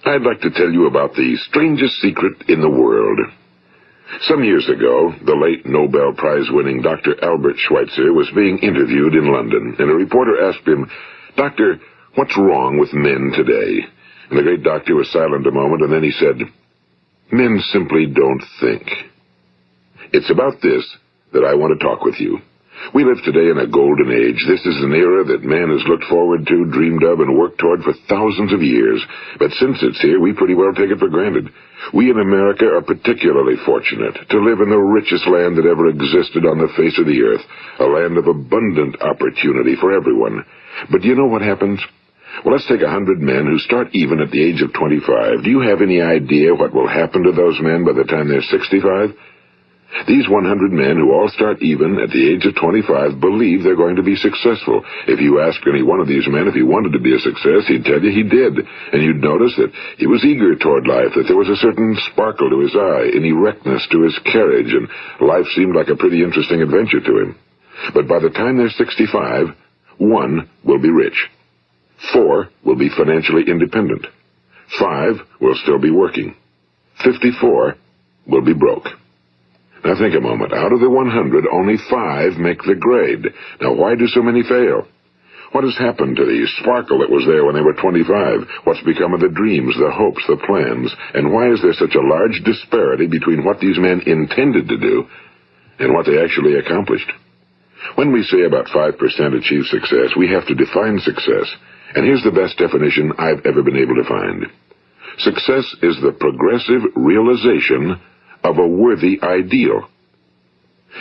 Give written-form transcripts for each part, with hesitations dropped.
I'd like to tell you about the strangest secret in the world. Some years ago, the late Nobel Prize-winning Dr. Albert Schweitzer was being interviewed in London, and a reporter asked him, "Doctor, what's wrong with men today?" And the great doctor was silent a moment, and then he said, "Men simply don't think." It's about this that I want to talk with you. We live today in a golden age. This is an era that man has looked forward to, dreamed of, and worked toward for thousands of years. But since it's here, we pretty well take it for granted. We in America are particularly fortunate to live in the richest land that ever existed on the face of the earth, a land of abundant opportunity for everyone. But do you know what happens? Well, let's take 100 men who start even at the age of 25. Do you have any idea what will happen to those men by the time they're 65? These 100 men who all start even at the age of 25 believe they're going to be successful. If you ask any one of these men if he wanted to be a success, he'd tell you he did. And you'd notice that he was eager toward life, that there was a certain sparkle to his eye, an erectness to his carriage, and life seemed like a pretty interesting adventure to him. But by the time they're 65, 1 will be rich. 4 will be financially independent. 5 will still be working. 54 will be broke. Now think a moment. Out of the 100, only 5 make the grade. Now why do so many fail? What has happened to the sparkle that was there when they were 25? What's become of the dreams, the hopes, the plans? And why is there such a large disparity between what these men intended to do and what they actually accomplished? When we say about 5% achieve success, we have to define success. And here's the best definition I've ever been able to find. Success is the progressive realization of a worthy ideal.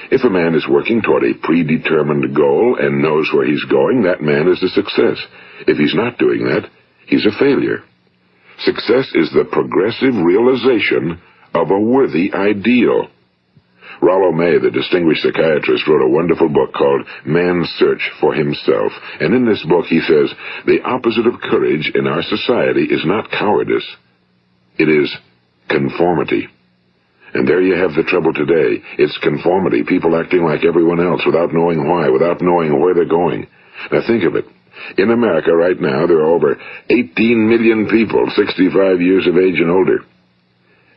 If a man is working toward a predetermined goal and knows where he's going, that man is a success. If he's not doing that, he's a failure. Success is the progressive realization of a worthy ideal. Rollo May, the distinguished psychiatrist, wrote a wonderful book called Man's Search for Himself. And in this book he says, the opposite of courage in our society is not cowardice. It is conformity. And there you have the trouble today. It's conformity, people acting like everyone else without knowing why, without knowing where they're going. Now think of it. In America right now, there are over 18 million people 65 years of age and older.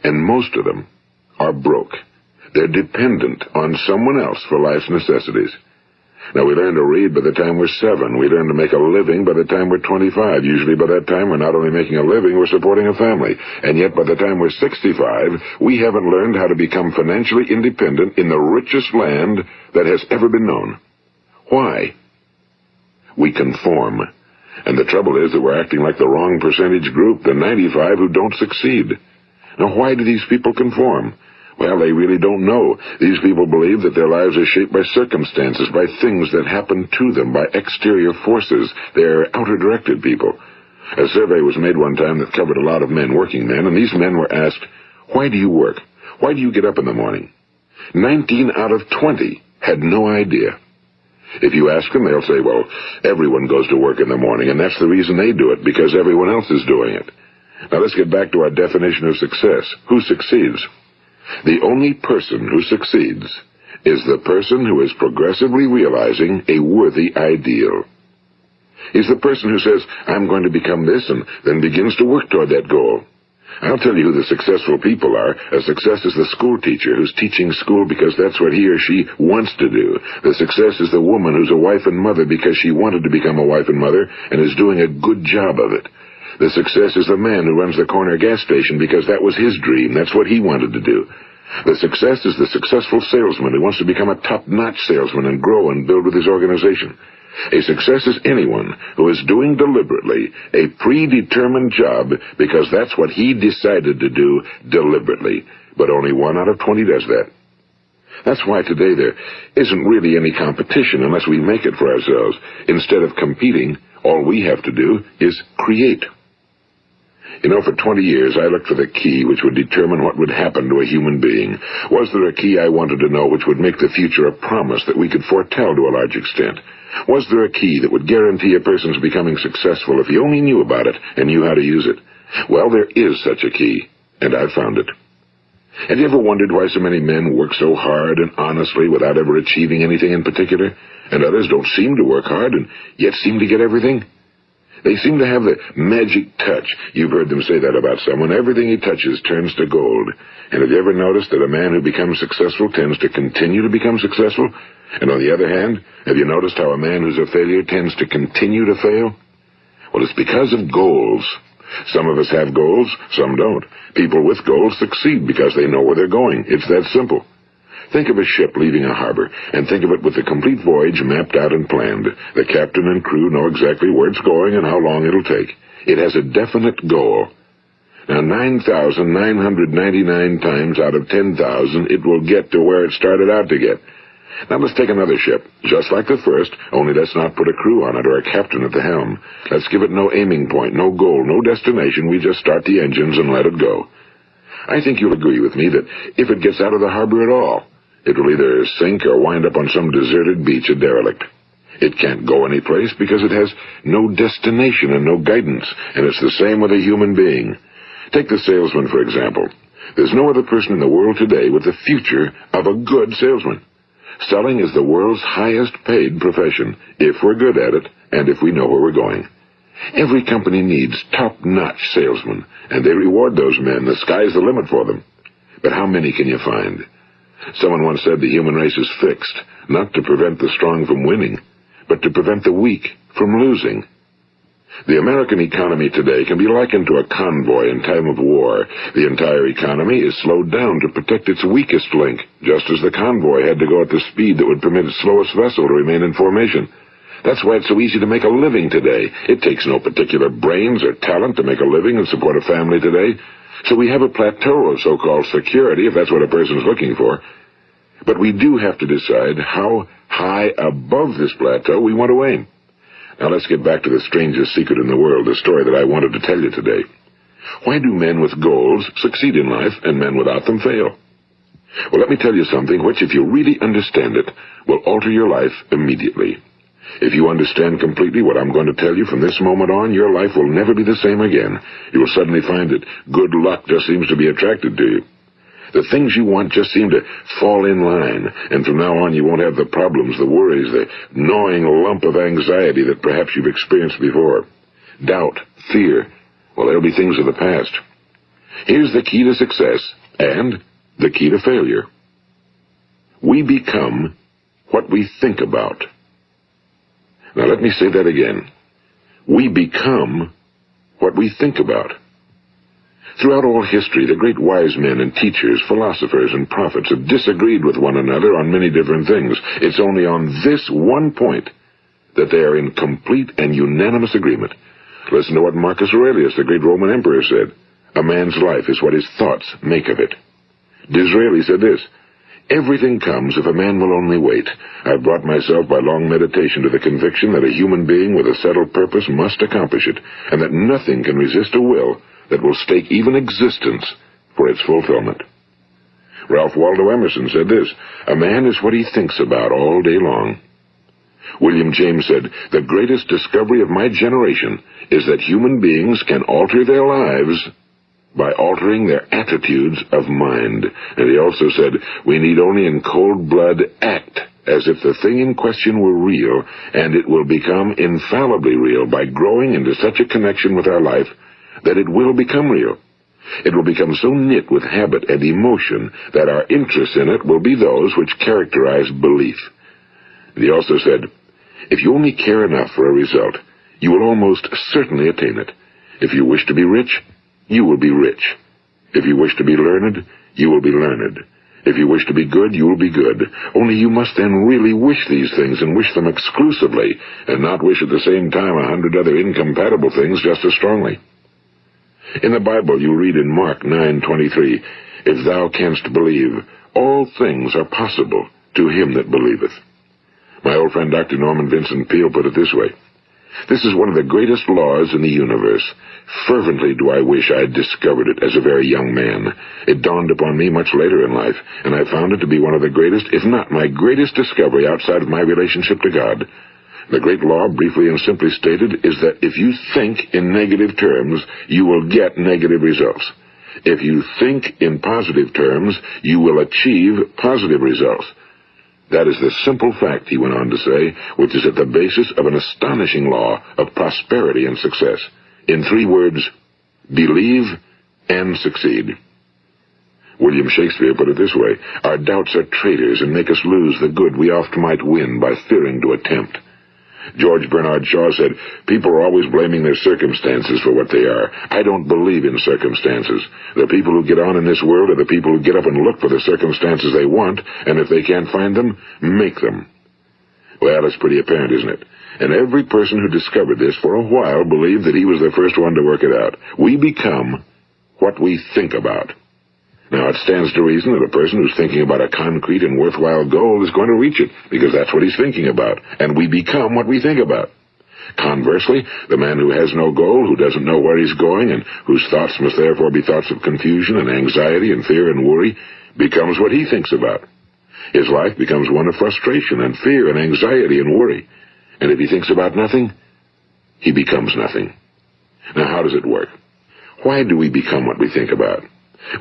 And most of them are broke. They're dependent on someone else for life's necessities. Now, we learn to read by the time we're 7. We learn to make a living by the time we're 25. Usually by that time, we're not only making a living, we're supporting a family. And yet by the time we're 65, we haven't learned how to become financially independent in the richest land that has ever been known. Why? We conform. And the trouble is that we're acting like the wrong percentage group, the 95 who don't succeed. Now, why do these people conform? Well, they really don't know. These people believe that their lives are shaped by circumstances, by things that happen to them, by exterior forces. They're outer-directed people. A survey was made one time that covered a lot of men, working men, and these men were asked, "Why do you work? Why do you get up in the morning?" 19 out of 20 had no idea. If you ask them, they'll say, well, everyone goes to work in the morning, and that's the reason they do it, because everyone else is doing it. Now let's get back to our definition of success. Who succeeds? The only person who succeeds is the person who is progressively realizing a worthy ideal. He's the person who says, I'm going to become this, and then begins to work toward that goal. I'll tell you who the successful people are. A success is the school teacher who's teaching school because that's what he or she wants to do. The success is the woman who's a wife and mother because she wanted to become a wife and mother and is doing a good job of it. The success is the man who runs the corner gas station because that was his dream. That's what he wanted to do. The success is the successful salesman who wants to become a top-notch salesman and grow and build with his organization. A success is anyone who is doing deliberately a predetermined job because that's what he decided to do deliberately. But only 1 out of 20 does that. That's why today there isn't really any competition unless we make it for ourselves. Instead of competing, all we have to do is create. You know, for 20 years, I looked for the key which would determine what would happen to a human being. Was there a key I wanted to know which would make the future a promise that we could foretell to a large extent? Was there a key that would guarantee a person's becoming successful if he only knew about it and knew how to use it? Well, there is such a key, and I've found it. Have you ever wondered why so many men work so hard and honestly without ever achieving anything in particular, and others don't seem to work hard and yet seem to get everything? They seem to have the magic touch. You've heard them say that about someone. Everything he touches turns to gold. And have you ever noticed that a man who becomes successful tends to continue to become successful? And on the other hand, have you noticed how a man who's a failure tends to continue to fail? Well, it's because of goals. Some of us have goals, some don't. People with goals succeed because they know where they're going. It's that simple. Think of a ship leaving a harbor, and think of it with the complete voyage mapped out and planned. The captain and crew know exactly where it's going and how long it'll take. It has a definite goal. Now, 9,999 times out of 10,000, it will get to where it started out to get. Now, let's take another ship, just like the first, only let's not put a crew on it or a captain at the helm. Let's give it no aiming point, no goal, no destination. We just start the engines and let it go. I think you'll agree with me that if it gets out of the harbor at all, it will either sink or wind up on some deserted beach, a derelict. It can't go anyplace because it has no destination and no guidance, and it's the same with a human being. Take the salesman, for example. There's no other person in the world today with the future of a good salesman. Selling is the world's highest paid profession, if we're good at it, and if we know where we're going. Every company needs top-notch salesmen, and they reward those men. The sky's the limit for them. But how many can you find? Someone once said the human race is fixed, not to prevent the strong from winning, but to prevent the weak from losing. The American economy today can be likened to a convoy in time of war. The entire economy is slowed down to protect its weakest link, just as the convoy had to go at the speed that would permit its slowest vessel to remain in formation. That's why it's so easy to make a living today. It takes no particular brains or talent to make a living and support a family today. So we have a plateau of so-called security, if that's what a person's looking for. But we do have to decide how high above this plateau we want to aim. Now let's get back to the strangest secret in the world, the story that I wanted to tell you today. Why do men with goals succeed in life and men without them fail? Well, let me tell you something which, if you really understand it, will alter your life immediately. If you understand completely what I'm going to tell you from this moment on, your life will never be the same again. You will suddenly find that good luck just seems to be attracted to you. The things you want just seem to fall in line, and from now on you won't have the problems, the worries, the gnawing lump of anxiety that perhaps you've experienced before. Doubt, fear, well, they'll be things of the past. Here's the key to success and the key to failure. We become what we think about. Now let me say that again. We become what we think about. Throughout all history, the great wise men and teachers, philosophers and prophets have disagreed with one another on many different things. It's only on this one point that they are in complete and unanimous agreement. Listen to what Marcus Aurelius, the great Roman emperor, said. A man's life is what his thoughts make of it. Disraeli said this. Everything comes if a man will only wait. I've brought myself by long meditation to the conviction that a human being with a settled purpose must accomplish it, and that nothing can resist a will that will stake even existence for its fulfillment. Ralph Waldo Emerson said this, a man is what he thinks about all day long. William James said, the greatest discovery of my generation is that human beings can alter their lives by altering their attitudes of mind. And he also said, we need only in cold blood act as if the thing in question were real, and it will become infallibly real by growing into such a connection with our life that it will become real. It will become so knit with habit and emotion that our interest in it will be those which characterize belief. And he also said, if you only care enough for a result, you will almost certainly attain it. If you wish to be rich, you will be rich. If you wish to be learned, you will be learned. If you wish to be good, you will be good. Only you must then really wish these things, and wish them exclusively, and not wish at the same time 100 other incompatible things just as strongly. In the Bible, you read in Mark 9:23, if thou canst believe, all things are possible to him that believeth. My old friend Dr. Norman Vincent Peale put it this way, this is one of the greatest laws in the universe. Fervently do I wish I had discovered it as a very young man. It dawned upon me much later in life, and I found it to be one of the greatest, if not my greatest discovery outside of my relationship to God. The great law, briefly and simply stated, is that if you think in negative terms, you will get negative results. If you think in positive terms, you will achieve positive results. That is the simple fact, he went on to say, which is at the basis of an astonishing law of prosperity and success. In 3 words, believe and succeed. William Shakespeare put it this way: our doubts are traitors and make us lose the good we oft might win by fearing to attempt. George Bernard Shaw said, people are always blaming their circumstances for what they are. I don't believe in circumstances. The people who get on in this world are the people who get up and look for the circumstances they want, and if they can't find them, make them. Well, it's pretty apparent, isn't it? And every person who discovered this for a while believed that he was the first one to work it out. We become what we think about. Now, it stands to reason that a person who's thinking about a concrete and worthwhile goal is going to reach it, because that's what he's thinking about, and we become what we think about. Conversely, the man who has no goal, who doesn't know where he's going, and whose thoughts must therefore be thoughts of confusion and anxiety and fear and worry, becomes what he thinks about. His life becomes one of frustration and fear and anxiety and worry. And if he thinks about nothing, he becomes nothing. Now, how does it work? Why do we become what we think about?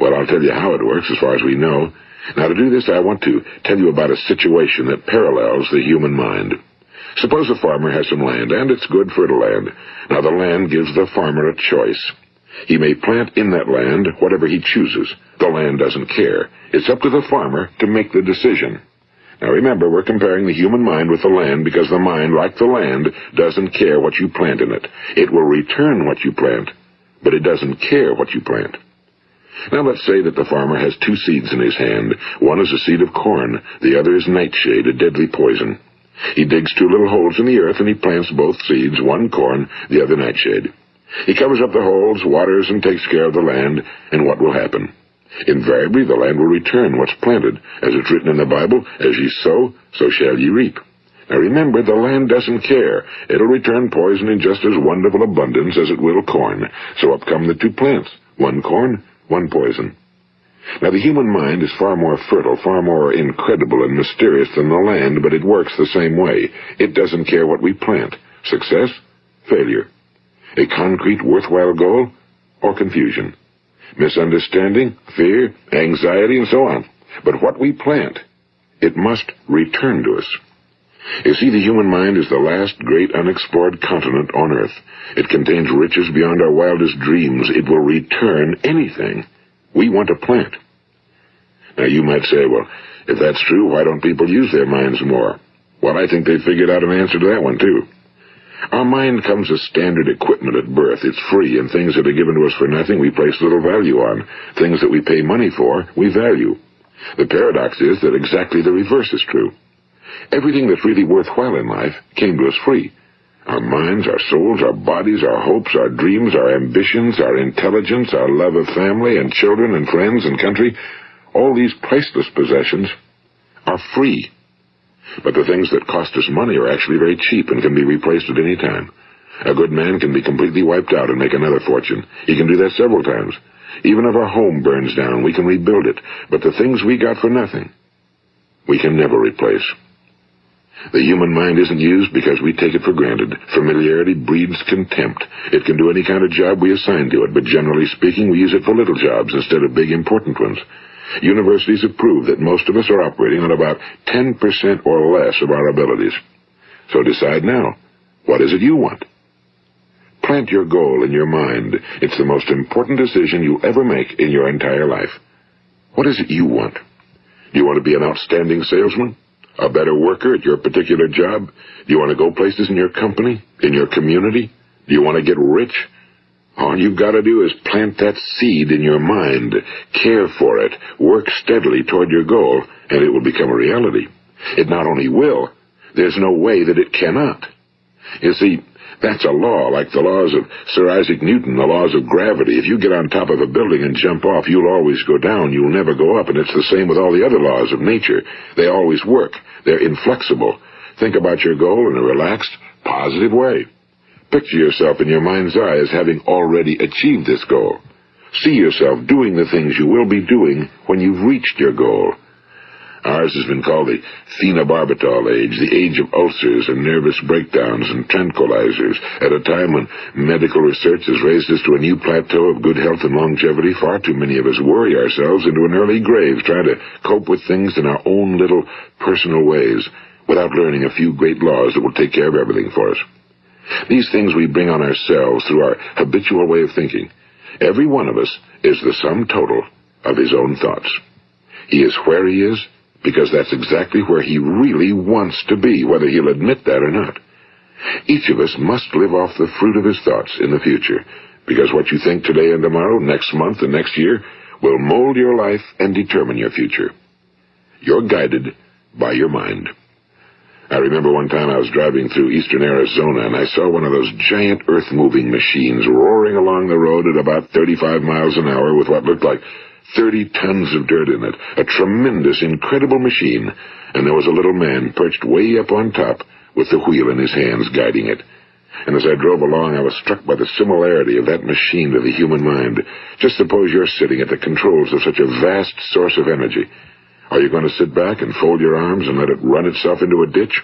Well, I'll tell you how it works as far as we know. Now, to do this, I want to tell you about a situation that parallels the human mind. Suppose a farmer has some land, and it's good fertile land. Now, the land gives the farmer a choice. He may plant in that land whatever he chooses. The land doesn't care. It's up to the farmer to make the decision. Now, remember, we're comparing the human mind with the land because the mind, like the land, doesn't care what you plant in it. It will return what you plant, but it doesn't care what you plant. Now, let's say that the farmer has 2 seeds in his hand. One is a seed of corn. The other is nightshade, a deadly poison. He digs 2 little holes in the earth, and he plants both seeds, one corn, the other nightshade. He covers up the holes, waters, and takes care of the land, and what will happen? Invariably, the land will return what's planted. As it's written in the Bible, as ye sow, so shall ye reap. Now remember, the land doesn't care. It'll return poison in just as wonderful abundance as it will corn. So up come the 2 plants, one corn, one poison. Now, the human mind is far more fertile, far more incredible and mysterious than the land, but it works the same way. It doesn't care what we plant. Success, failure. A concrete, worthwhile goal, or confusion. Misunderstanding, fear, anxiety, and so on. But what we plant, it must return to us. You see, the human mind is the last great unexplored continent on Earth. It contains riches beyond our wildest dreams. It will return anything we want to plant. Now, you might say, well, if that's true, why don't people use their minds more? Well, I think they figured out an answer to that one, too. Our mind comes as standard equipment at birth. It's free, and things that are given to us for nothing we place little value on. Things that we pay money for, we value. The paradox is that exactly the reverse is true. Everything that's really worthwhile in life came to us free. Our minds, our souls, our bodies, our hopes, our dreams, our ambitions, our intelligence, our love of family and children and friends and country, all these priceless possessions are free. But the things that cost us money are actually very cheap and can be replaced at any time. A good man can be completely wiped out and make another fortune. He can do that several times. Even if our home burns down, we can rebuild it. But the things we got for nothing, we can never replace. The human mind isn't used because we take it for granted. Familiarity breeds contempt. It can do any kind of job we assign to it, but generally speaking, we use it for little jobs instead of big, important ones. Universities have proved that most of us are operating on about 10% or less of our abilities. So decide now, what is it you want? Plant your goal in your mind. It's the most important decision you'll ever make in your entire life. What is it you want? Do you want to be an outstanding salesman? A better worker at your particular job? Do you want to go places in your company? In your community? Do you want to get rich? All you've got to do is plant that seed in your mind, care for it, work steadily toward your goal, and it will become a reality. It not only will, there's no way that it cannot. You see, that's a law, like the laws of Sir Isaac Newton, the laws of gravity. If you get on top of a building and jump off, you'll always go down. You'll never go up, and it's the same with all the other laws of nature. They always work. They're inflexible. Think about your goal in a relaxed, positive way. Picture yourself in your mind's eye as having already achieved this goal. See yourself doing the things you will be doing when you've reached your goal. Ours has been called the phenobarbital age, the age of ulcers and nervous breakdowns and tranquilizers, at a time when medical research has raised us to a new plateau of good health and longevity. Far too many of us worry ourselves into an early grave trying to cope with things in our own little personal ways, without learning a few great laws that will take care of everything for us. These things we bring on ourselves through our habitual way of thinking. Every one of us is the sum total of his own thoughts. He is where he is because that's exactly where he really wants to be, whether he'll admit that or not. Each of us must live off the fruit of his thoughts in the future, because what you think today and tomorrow, next month and next year, will mold your life and determine your future. You're guided by your mind. I remember one time I was driving through eastern Arizona, and I saw one of those giant earth-moving machines roaring along the road at about 35 miles an hour with what looked like 30 tons of dirt in it. A tremendous, incredible machine, and there was a little man perched way up on top with the wheel in his hands guiding it. And as I drove along, I was struck by the similarity of that machine to the human mind. Just suppose you're sitting at the controls of such a vast source of energy. Are you going to sit back and fold your arms and let it run itself into a ditch?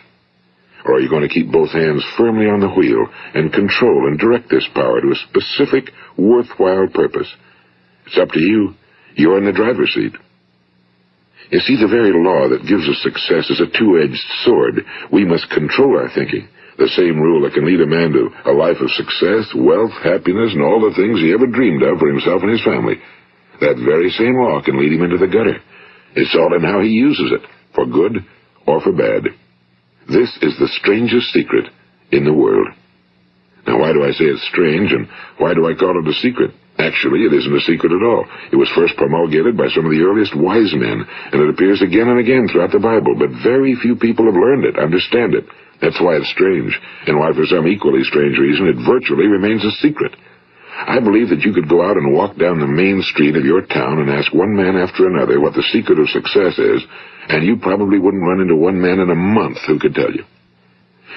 Or are you going to keep both hands firmly on the wheel and control and direct this power to a specific, worthwhile purpose? It's up to you. You're in the driver's seat. You see, the very law that gives us success is a two-edged sword. We must control our thinking. The same rule that can lead a man to a life of success, wealth, happiness, and all the things he ever dreamed of for himself and his family. That very same law can lead him into the gutter. It's all in how he uses it, for good or for bad. This is the strangest secret in the world. Now, why do I say it's strange, and why do I call it a secret? Actually, it isn't a secret at all. It was first promulgated by some of the earliest wise men, and it appears again and again throughout the Bible, but very few people have learned it, understand it. That's why it's strange, and why for some equally strange reason it virtually remains a secret. I believe that you could go out and walk down the main street of your town and ask one man after another what the secret of success is, and you probably wouldn't run into one man in a month who could tell you.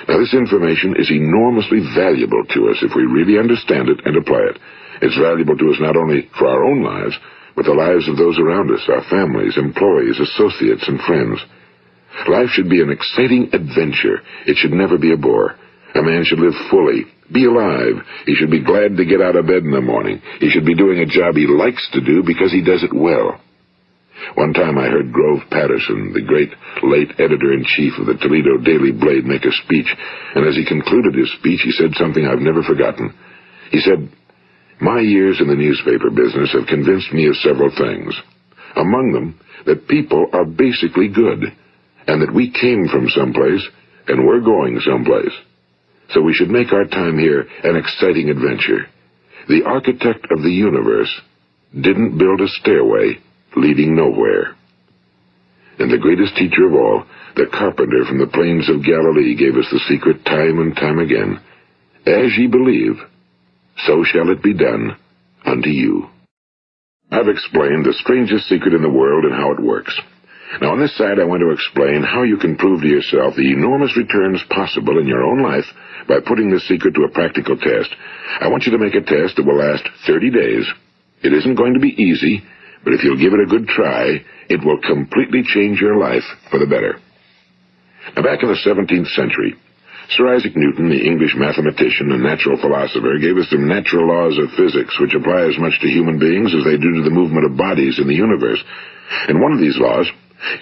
Now, this information is enormously valuable to us if we really understand it and apply it. It's valuable to us not only for our own lives, but the lives of those around us, our families, employees, associates, and friends. Life should be an exciting adventure. It should never be a bore. A man should live fully, be alive. He should be glad to get out of bed in the morning. He should be doing a job he likes to do because he does it well. One time I heard Grove Patterson, the great late editor-in-chief of the Toledo Daily Blade, make a speech, and as he concluded his speech, he said something I've never forgotten. He said, "My years in the newspaper business have convinced me of several things. Among them, that people are basically good, and that we came from someplace, and we're going someplace. So we should make our time here an exciting adventure. The architect of the universe didn't build a stairway leading nowhere." And the greatest teacher of all, the carpenter from the plains of Galilee, gave us the secret time and time again. As ye believe, so shall it be done unto you. I've explained the strangest secret in the world and how it works. Now, on this side, I want to explain how you can prove to yourself the enormous returns possible in your own life by putting this secret to a practical test. I want you to make a test that will last 30 days. It isn't going to be easy, but if you'll give it a good try, it will completely change your life for the better. Now, back in the 17th century, Sir Isaac Newton, the English mathematician and natural philosopher, gave us some natural laws of physics which apply as much to human beings as they do to the movement of bodies in the universe. And one of these laws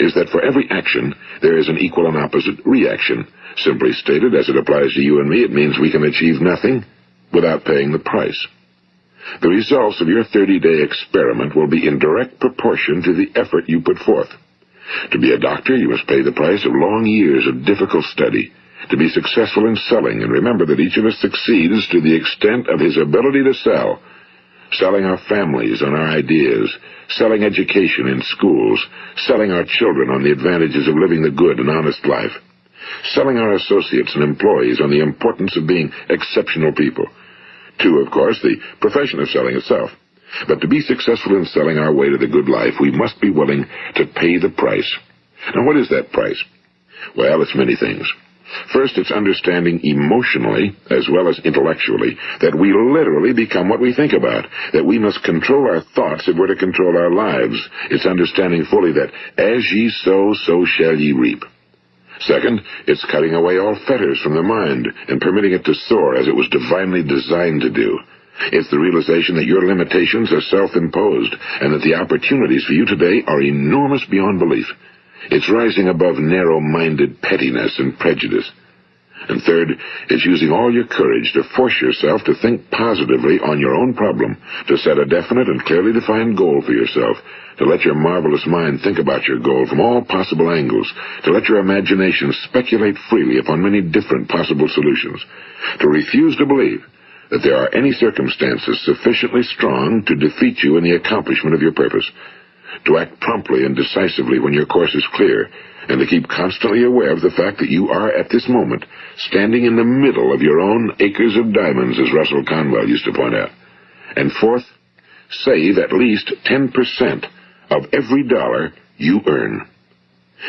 is that for every action, there is an equal and opposite reaction. Simply stated, as it applies to you and me, it means we can achieve nothing without paying the price. The results of your 30-day experiment will be in direct proportion to the effort you put forth. To be a doctor, you must pay the price of long years of difficult study. To be successful in selling, and remember that each of us succeeds to the extent of his ability to sell. Selling our families on our ideas, selling education in schools, selling our children on the advantages of living the good and honest life, selling our associates and employees on the importance of being exceptional people. To, of course, the profession of selling itself. But to be successful in selling our way to the good life, we must be willing to pay the price. Now, what is that price? Well, it's many things. First, it's understanding emotionally, as well as intellectually, that we literally become what we think about, that we must control our thoughts if we're to control our lives. It's understanding fully that as ye sow, so shall ye reap. Second, it's cutting away all fetters from the mind and permitting it to soar as it was divinely designed to do. It's the realization that your limitations are self-imposed and that the opportunities for you today are enormous beyond belief. It's rising above narrow-minded pettiness and prejudice. And third, it's using all your courage to force yourself to think positively on your own problem, to set a definite and clearly defined goal for yourself, to let your marvelous mind think about your goal from all possible angles, to let your imagination speculate freely upon many different possible solutions, to refuse to believe that there are any circumstances sufficiently strong to defeat you in the accomplishment of your purpose, to act promptly and decisively when your course is clear, and to keep constantly aware of the fact that you are, at this moment, standing in the middle of your own acres of diamonds, as Russell Conwell used to point out. And fourth, save at least 10% of every dollar you earn.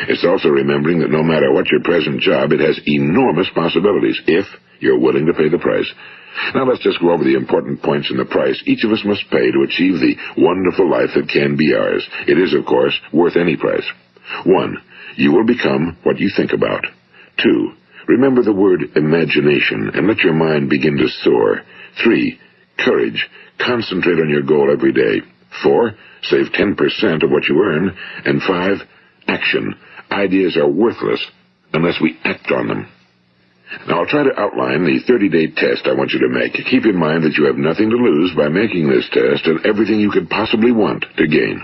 It's also remembering that no matter what your present job, it has enormous possibilities, if you're willing to pay the price. Now let's just go over the important points in the price each of us must pay to achieve the wonderful life that can be ours. It is, of course, worth any price. 1. You will become what you think about. 2. Remember the word imagination and let your mind begin to soar. 3. Courage. Concentrate on your goal every day. 4. Save 10% of what you earn. And 5. Action. Ideas are worthless unless we act on them. Now, I'll try to outline the 30-day test I want you to make. Keep in mind that you have nothing to lose by making this test and everything you could possibly want to gain.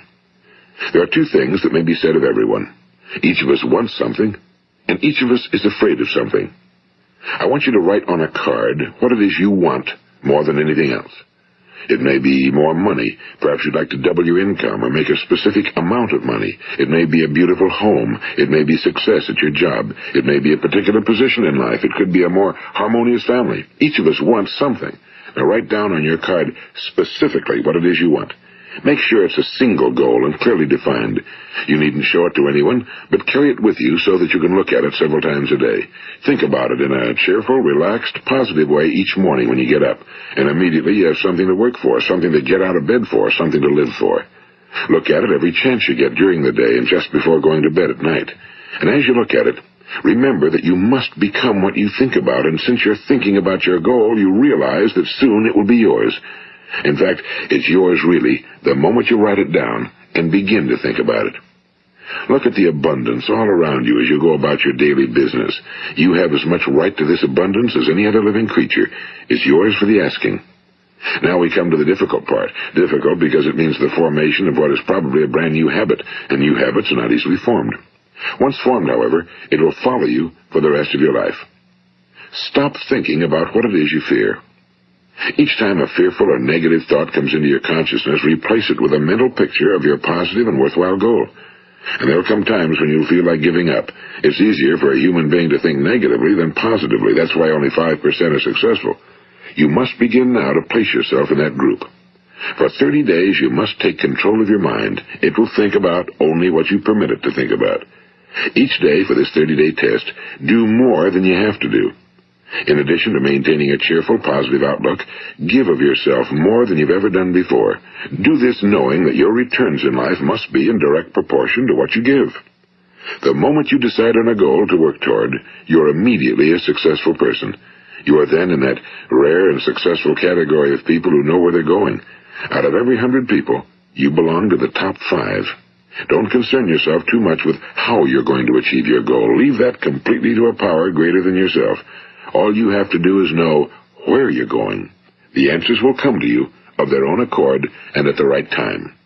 There are 2 things that may be said of everyone. Each of us wants something, and each of us is afraid of something. I want you to write on a card what it is you want more than anything else. It may be more money. Perhaps you'd like to double your income or make a specific amount of money. It may be a beautiful home. It may be success at your job. It may be a particular position in life. It could be a more harmonious family. Each of us wants something. Now write down on your card specifically what it is you want. Make sure it's a single goal and clearly defined. You needn't show it to anyone, but carry it with you so that you can look at it several times a day. Think about it in a cheerful, relaxed, positive way each morning when you get up, and immediately you have something to work for, something to get out of bed for, something to live for. Look at it every chance you get during the day and just before going to bed at night. And as you look at it, remember that you must become what you think about, and since you're thinking about your goal, you realize that soon it will be yours. In fact, it's yours really the moment you write it down and begin to think about it. Look at the abundance all around you as you go about your daily business. You have as much right to this abundance as any other living creature. It's yours for the asking. Now we come to the difficult part. Difficult because it means the formation of what is probably a brand new habit, and new habits are not easily formed. Once formed, however, it will follow you for the rest of your life. Stop thinking about what it is you fear. Each time a fearful or negative thought comes into your consciousness, replace it with a mental picture of your positive and worthwhile goal. And there will come times when you'll feel like giving up. It's easier for a human being to think negatively than positively. That's why only 5% are successful. You must begin now to place yourself in that group. For 30 days, you must take control of your mind. It will think about only what you permit it to think about. Each day for this 30-day test, do more than you have to do. In addition to maintaining a cheerful, positive outlook, give of yourself more than you've ever done before. Do this knowing that your returns in life must be in direct proportion to what you give. The moment you decide on a goal to work toward, you're immediately a successful person. You are then in that rare and successful category of people who know where they're going. Out of every 100 people, you belong to the top 5. Don't concern yourself too much with how you're going to achieve your goal. Leave that completely to a power greater than yourself. All you have to do is know where you're going. The answers will come to you of their own accord and at the right time.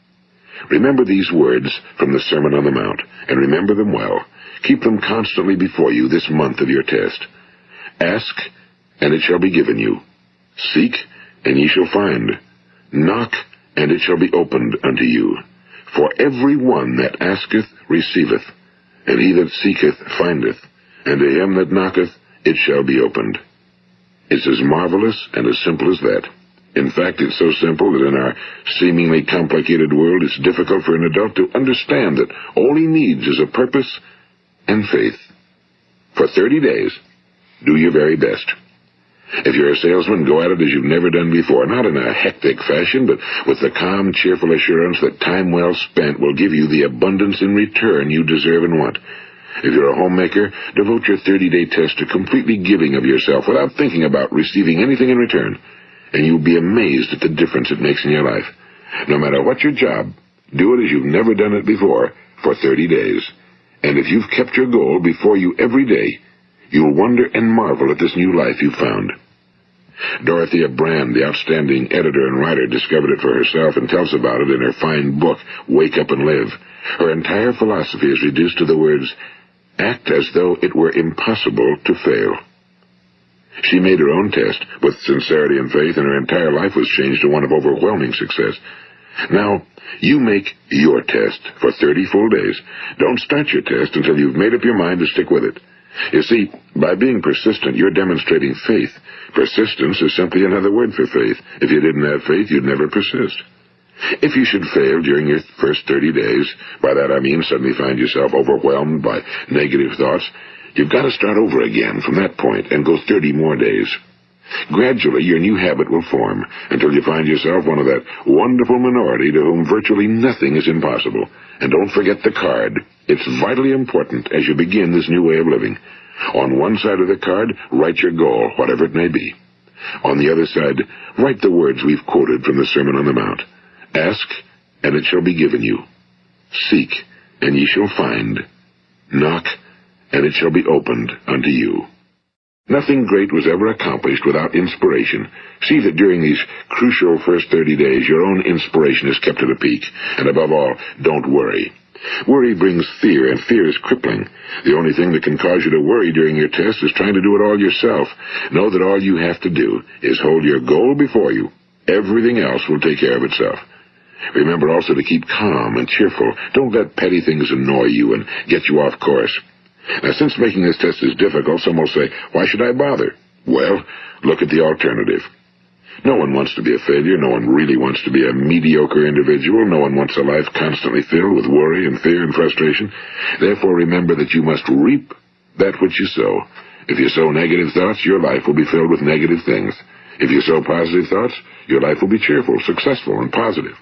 Remember these words from the Sermon on the Mount, and remember them well. Keep them constantly before you this month of your test. Ask, and it shall be given you. Seek, and ye shall find. Knock, and it shall be opened unto you. For every one that asketh receiveth, and he that seeketh findeth, and to him that knocketh it shall be opened. It's as marvelous and as simple as that. In fact, it's so simple that in our seemingly complicated world, it's difficult for an adult to understand that all he needs is a purpose and faith. For 30 days, Do your very best. If you're a salesman, go at it as you've never done before, not in a hectic fashion, but with the calm, cheerful assurance that time well spent will give you the abundance in return you deserve and want. If you're a homemaker, devote your 30-day test to completely giving of yourself without thinking about receiving anything in return, and you'll be amazed at the difference it makes in your life. No matter what your job, do it as you've never done it before for 30 days. And if you've kept your goal before you every day, you'll wonder and marvel at this new life you've found. Dorothea Brand, the outstanding editor and writer, discovered it for herself and tells about it in her fine book, Wake Up and Live. Her entire philosophy is reduced to the words, act as though it were impossible to fail. She made her own test with sincerity and faith, and her entire life was changed to one of overwhelming success. Now, you make your test for 30 full days. Don't start your test until you've made up your mind to stick with it. You see, by being persistent, you're demonstrating faith. Persistence is simply another word for faith. If you didn't have faith, you'd never persist. If you should fail during your first 30 days, by that I mean suddenly find yourself overwhelmed by negative thoughts, you've got to start over again from that point and go 30 more days. Gradually, your new habit will form until you find yourself one of that wonderful minority to whom virtually nothing is impossible. And don't forget the card. It's vitally important as you begin this new way of living. On one side of the card, write your goal, whatever it may be. On the other side, write the words we've quoted from the Sermon on the Mount. Ask, and it shall be given you. Seek, and ye shall find. Knock, and it shall be opened unto you. Nothing great was ever accomplished without inspiration. See that during these crucial first 30 days, your own inspiration is kept at a peak. And above all, don't worry. Worry brings fear, and fear is crippling. The only thing that can cause you to worry during your test is trying to do it all yourself. Know that all you have to do is hold your goal before you. Everything else will take care of itself. Remember also to keep calm and cheerful. Don't let petty things annoy you and get you off course. Now, since making this test is difficult, some will say, why should I bother? Well, look at the alternative. No one wants to be a failure. No one really wants to be a mediocre individual. No one wants a life constantly filled with worry and fear and frustration. Therefore, remember that you must reap that which you sow. If you sow negative thoughts, your life will be filled with negative things. If you sow positive thoughts, your life will be cheerful, successful, and positive.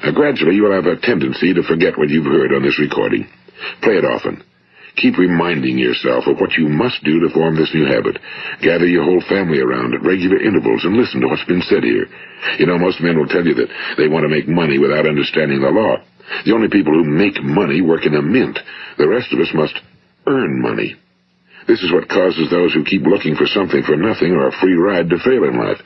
Now, gradually, you will have a tendency to forget what you've heard on this recording. Play it often. Keep reminding yourself of what you must do to form this new habit. Gather your whole family around at regular intervals and listen to what's been said here. You know, most men will tell you that they want to make money without understanding the law. The only people who make money work in a mint. The rest of us must earn money. This is what causes those who keep looking for something for nothing or a free ride to fail in life.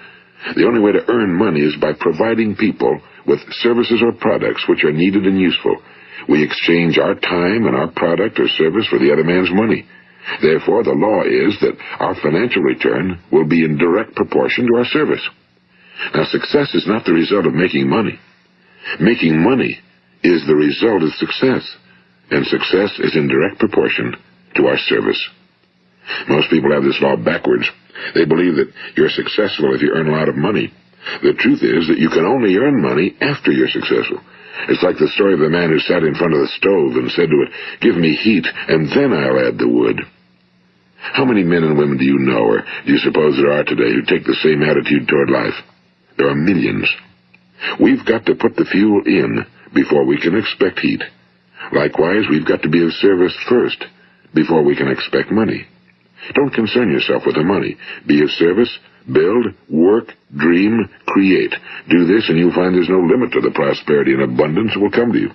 The only way to earn money is by providing people with services or products which are needed and useful. We exchange our time and our product or service for the other man's money. Therefore, the law is that our financial return will be in direct proportion to our service. Now, success is not the result of making money. Making money is the result of success, and success is in direct proportion to our service. Most people have this law backwards. They believe that you're successful if you earn a lot of money. The truth is that you can only earn money after you're successful. It's like the story of the man who sat in front of the stove and said to it, "Give me heat, and then I'll add the wood." How many men and women do you know, or do you suppose there are today, who take the same attitude toward life? There are millions. We've got to put the fuel in before we can expect heat. Likewise, we've got to be of service first before we can expect money. Don't concern yourself with the money. Be of service, build, work, dream, create. Do this, and you'll find there's no limit to the prosperity and abundance that will come to you.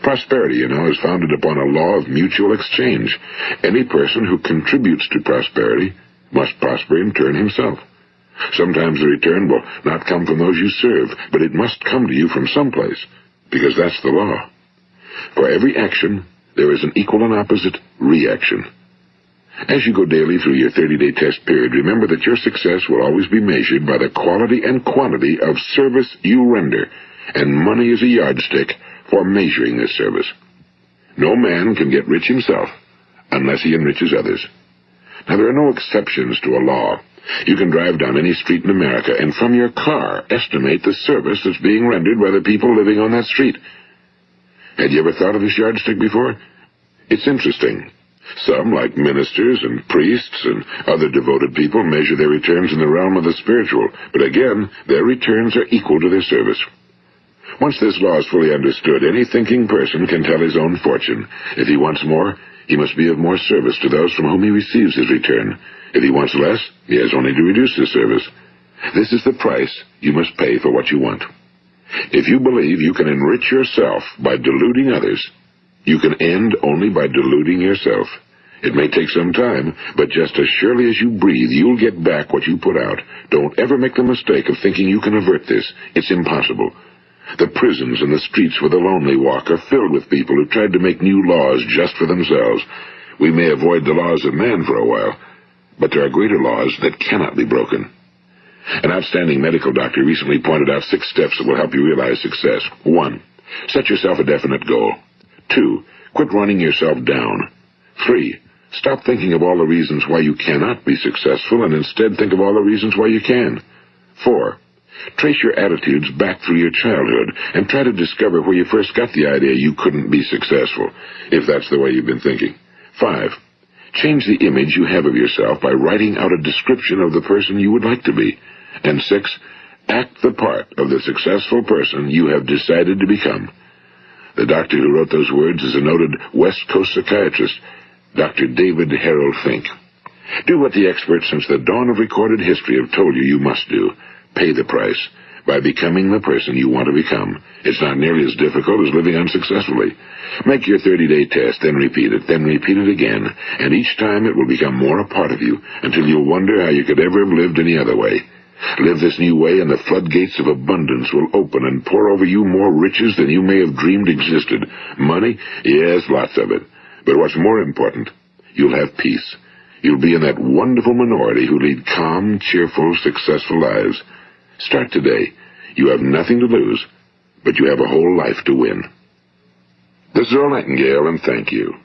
Prosperity, you know, is founded upon a law of mutual exchange. Any person who contributes to prosperity must prosper in turn himself. Sometimes the return will not come from those you serve, but it must come to you from someplace, because that's the law. For every action, there is an equal and opposite reaction. As you go daily through your 30-day test period, remember that your success will always be measured by the quality and quantity of service you render, and money is a yardstick for measuring this service. No man can get rich himself unless he enriches others. Now, there are no exceptions to a law. You can drive down any street in America and from your car estimate the service that's being rendered by the people living on that street. Had you ever thought of this yardstick before? It's interesting. Some, like ministers and priests and other devoted people, measure their returns in the realm of the spiritual, but again, their returns are equal to their service. Once this law is fully understood, any thinking person can tell his own fortune. If he wants more, he must be of more service to those from whom he receives his return. If he wants less, he has only to reduce his service. This is the price you must pay for what you want. If you believe you can enrich yourself by deluding others, you can end only by deluding yourself. It may take some time, but just as surely as you breathe, you'll get back what you put out. Don't ever make the mistake of thinking you can avert this. It's impossible. The prisons and the streets where the lonely walk are filled with people who tried to make new laws just for themselves. We may avoid the laws of man for a while, but there are greater laws that cannot be broken. An outstanding medical doctor recently pointed out 6 steps that will help you realize success. 1. Set yourself a definite goal. 2. Quit running yourself down. 3. Stop thinking of all the reasons why you cannot be successful and instead think of all the reasons why you can. 4. Trace your attitudes back through your childhood and try to discover where you first got the idea you couldn't be successful, if that's the way you've been thinking. 5. Change the image you have of yourself by writing out a description of the person you would like to be. And 6. Act the part of the successful person you have decided to become. The doctor who wrote those words is a noted West Coast psychiatrist, Dr. David Harold Fink. Do what the experts since the dawn of recorded history have told you you must do. Pay the price by becoming the person you want to become. It's not nearly as difficult as living unsuccessfully. Make your 30-day test, then repeat it again, and each time it will become more a part of you until you'll wonder how you could ever have lived any other way. Live this new way and the floodgates of abundance will open and pour over you more riches than you may have dreamed existed. Money? Yes, lots of it. But what's more important, you'll have peace. You'll be in that wonderful minority who lead calm, cheerful, successful lives. Start today. You have nothing to lose, but you have a whole life to win. This is Earl Nightingale, and thank you.